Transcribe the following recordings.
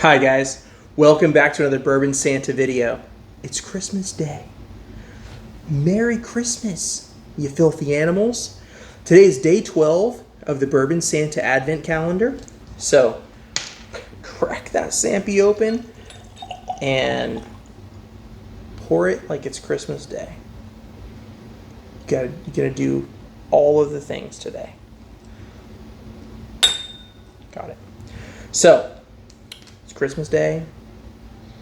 Hi guys, welcome back to another Bourbon Santa video. It's Christmas Day. Merry Christmas, you filthy animals. Today is day 12 of the Bourbon Santa Advent Calendar. So, crack that Sampi open and pour it like it's Christmas Day. You're gonna do all of the things today. Got it. So, it's Christmas Day.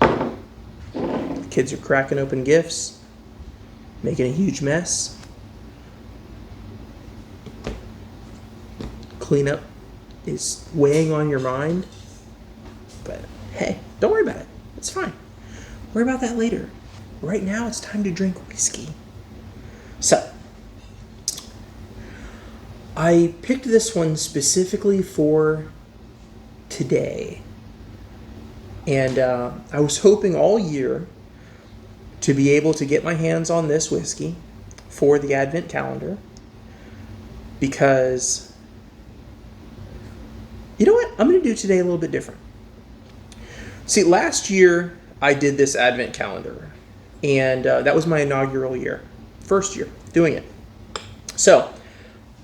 The kids are cracking open gifts, making a huge mess. Cleanup is weighing on your mind, but hey, don't worry about it. It's fine. Worry about that later. Right now, it's time to drink whiskey. So, I picked this one specifically for today. And I was hoping all year to be able to get my hands on this whiskey for the Advent calendar, because you know what? I'm going to do today a little bit different. See, last year I did this Advent calendar, and that was my inaugural year, first year doing it. So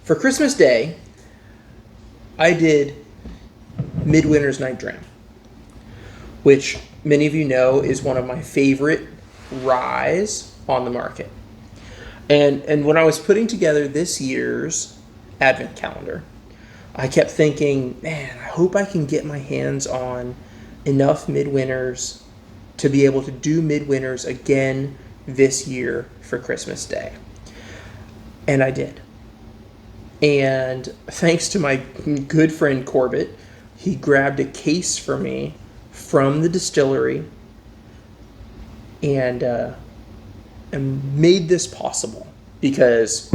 for Christmas Day, I did Midwinter's Night Dram, which many of you know is one of my favorite ryes on the market. And when I was putting together this year's Advent calendar, I kept thinking, man, I hope I can get my hands on enough Midwinters to be able to do Midwinters again this year for Christmas Day. And I did. And thanks to my good friend Corbett, he grabbed a case for me from the distillery and made this possible, because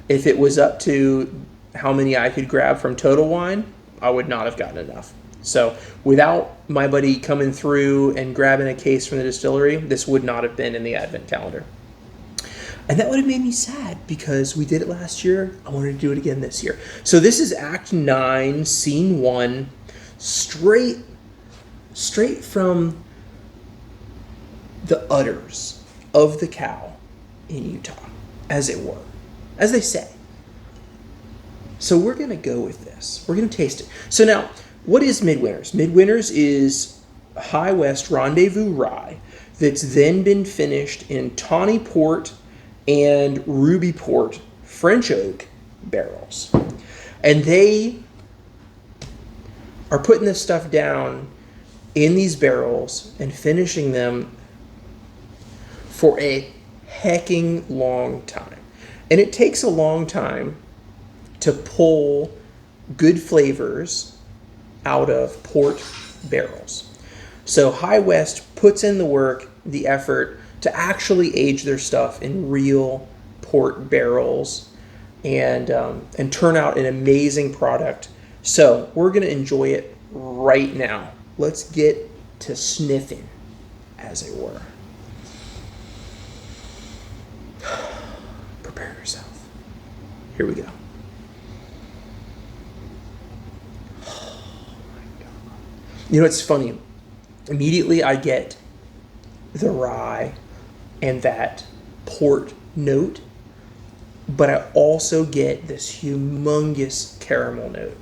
if it was up to how many I could grab from Total Wine, I would not have gotten enough. So without my buddy coming through and grabbing a case from the distillery, this would not have been in the Advent calendar. And that would have made me sad, because we did it last year. I wanted to do it again this year. So this is Act 9, Scene 1, straight from the udders of the cow in Utah, as it were, as they say. So we're going to go with this. We're going to taste it. So now, what is Midwinter's? Midwinter's is High West Rendezvous Rye that's then been finished in Tawny Port and Ruby Port French oak barrels. And they are putting this stuff down in these barrels and finishing them for a hecking long time. And it takes a long time to pull good flavors out of port barrels. So High West puts in the work, the effort to actually age their stuff in real port barrels and turn out an amazing product. So we're going to enjoy it right now. Let's get to sniffing, as it were. Prepare yourself. Here we go. Oh my God. You know, it's funny. Immediately I get the rye and that port note, but I also get this humongous caramel note.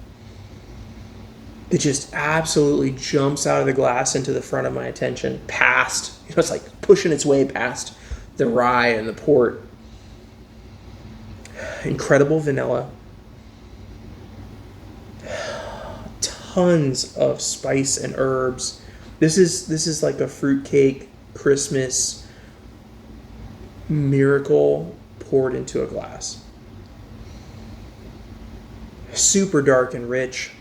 It just absolutely jumps out of the glass into the front of my attention, past, it's like pushing its way past the rye and the port. Incredible vanilla. Tons of spice and herbs. This is like a fruitcake Christmas miracle poured into a glass. Super dark and rich.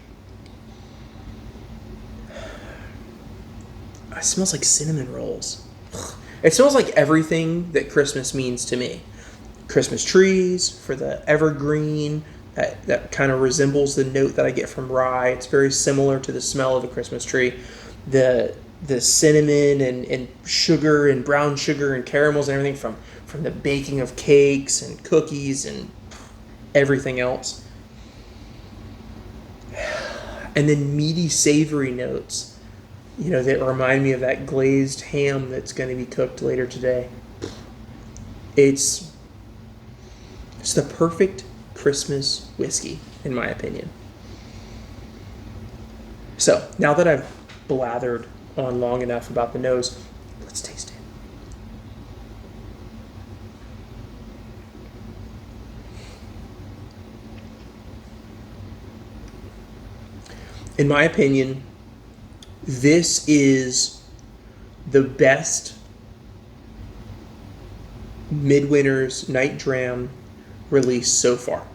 It smells like cinnamon rolls. It smells like everything that Christmas means to me. Christmas trees, for the evergreen, that kind of resembles the note that I get from rye. It's very similar to the smell of a Christmas tree. The cinnamon and sugar and brown sugar and caramels and everything from the baking of cakes and cookies and everything else. And then meaty, savory notes that remind me of that glazed ham that's going to be cooked later today. It's the perfect Christmas whiskey, in my opinion. So, now that I've blathered on long enough about the nose, let's taste it. In my opinion, this is the best Midwinter's Night Dram release so far.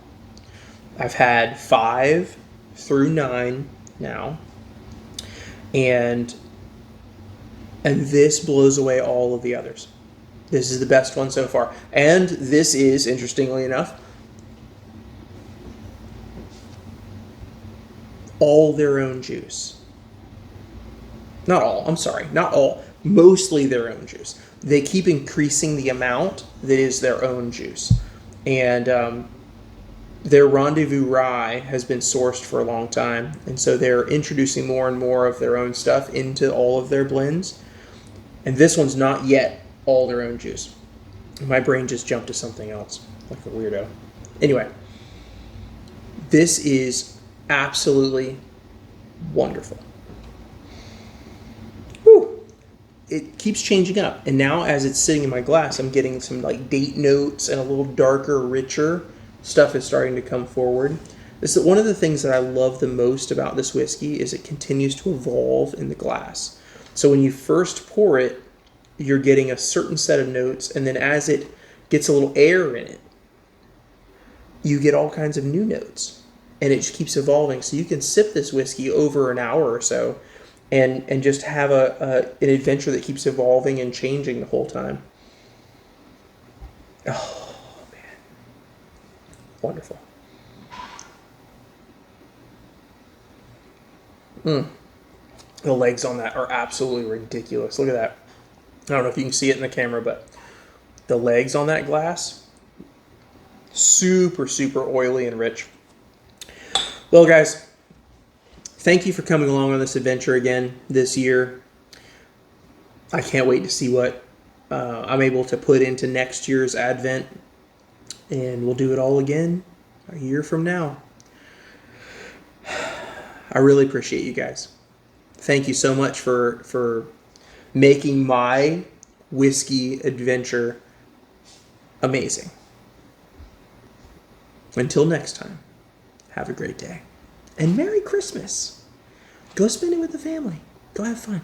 I've had 5 through 9 now, and this blows away all of the others. This is the best one so far. And this is, interestingly enough, all their own juice. Not all, I'm sorry, not all. Mostly their own juice. They keep increasing the amount that is their own juice. And their Rendezvous Rye has been sourced for a long time. And so they're introducing more and more of their own stuff into all of their blends. And this one's not yet all their own juice. My brain just jumped to something else, like a weirdo. Anyway, this is absolutely wonderful. Whew. It keeps changing up, and now as it's sitting in my glass, I'm getting some like date notes, and a little darker, richer stuff is starting to come forward. This is one of the things that I love the most about this whiskey is it continues to evolve in the glass. So when you first pour it, you're getting a certain set of notes, and then as it gets a little air in it, you get all kinds of new notes. And it just keeps evolving. So you can sip this whiskey over an hour or so and just have an adventure that keeps evolving and changing the whole time. Oh, man. Wonderful. The legs on that are absolutely ridiculous. Look at that. I don't know if you can see it in the camera, but the legs on that glass, super, super oily and rich. Well, guys, thank you for coming along on this adventure again this year. I can't wait to see what I'm able to put into next year's Advent, and we'll do it all again a year from now. I really appreciate you guys. Thank you so much for making my whiskey adventure amazing. Until next time. Have a great day. And Merry Christmas. Go spend it with the family. Go have fun.